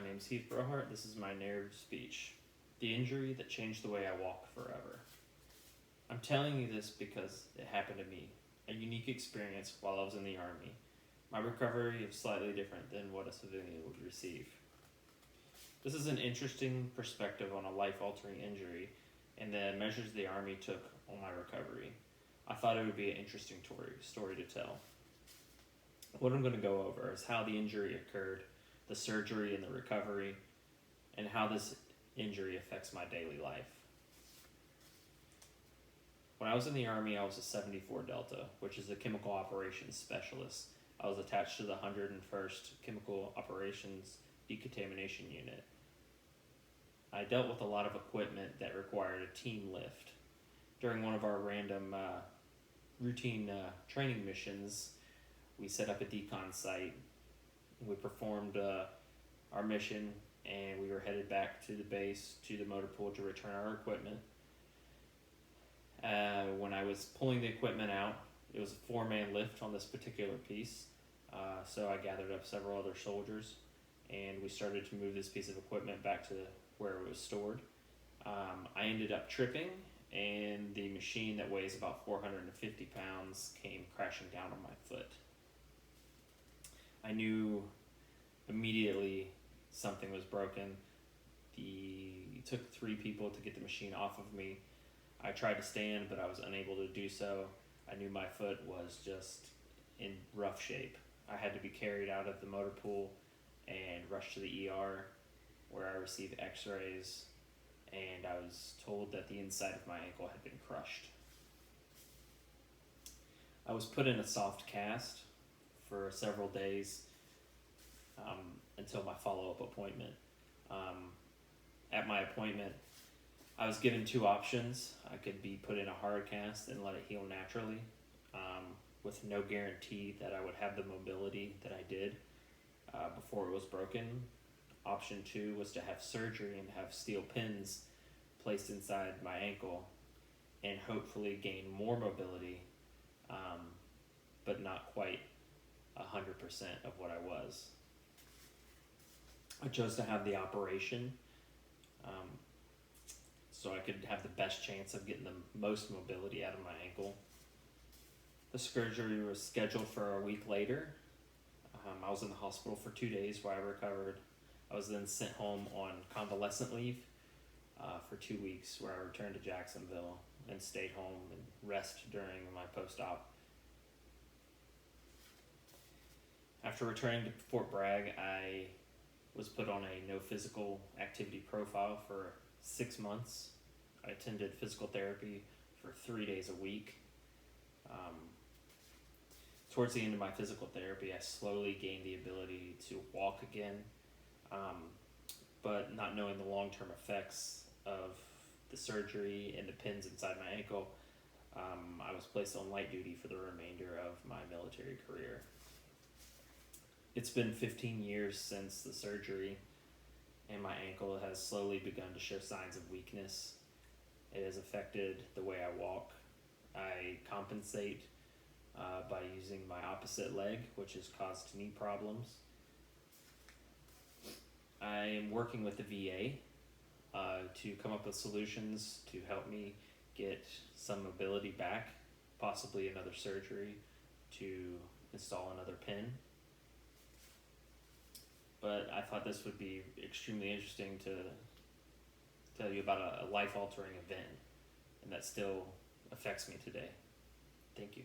my name is Heath Brohart. This is my narrative speech. The injury that changed the way I walk forever. I'm telling you this because it happened to me, a unique experience while I was in the Army. My recovery is slightly different than what a civilian would receive. This is an interesting perspective on a life-altering injury and the measures the Army took on my recovery. I thought it would be an interesting story to tell. What I'm going to go over is how the injury occurred, the surgery and the recovery, and how this injury affects my daily life. When I was in the Army, I was a 74 Delta, which is a chemical operations specialist. I was attached to the 101st Chemical Operations Decontamination Unit. I dealt with a lot of equipment that required a team lift. During one of our random routine training missions, we set up a decon site. We performed our mission, and we were headed back to the base, to the motor pool, to return our equipment. When I was pulling the equipment out, it was a 4-man lift on this particular piece. So I gathered up several other soldiers, and we started to move this piece of equipment back to where it was stored. I ended up tripping, and the machine that weighs about 450 pounds came crashing down on my foot. I knew immediately something was broken. It took 3 people to get the machine off of me. I tried to stand, but I was unable to do so. I knew my foot was just in rough shape. I had to be carried out of the motor pool and rushed to the ER, where I received x-rays, and I was told that the inside of my ankle had been crushed. I was put in a soft cast for several days until my follow-up appointment. At my appointment, I was given 2 options. I could be put in a hard cast and let it heal naturally, with no guarantee that I would have the mobility that I did before it was broken. Option 2 was to have surgery and have steel pins placed inside my ankle and hopefully gain more mobility, but not quite 100% of what I was. I chose to have the operation so I could have the best chance of getting the most mobility out of my ankle. The surgery was scheduled for a week later. I was in the hospital for 2 days while I recovered. I was then sent home on convalescent leave for 2 weeks, where I returned to Jacksonville and stayed home and rested during my post-op. After returning to Fort Bragg, I was put on a no physical activity profile for 6 months. I attended physical therapy for 3 days a week. Towards the end of my physical therapy, I slowly gained the ability to walk again, but not knowing the long-term effects of the surgery and the pins inside my ankle, I was placed on light duty for the remainder of my military career. It's been 15 years since the surgery, and my ankle has slowly begun to show signs of weakness. It has affected the way I walk. I compensate by using my opposite leg, which has caused knee problems. I am working with the VA to come up with solutions to help me get some mobility back, possibly another surgery to install another pin. But I thought this would be extremely interesting to tell you about a life-altering event, and that still affects me today. Thank you.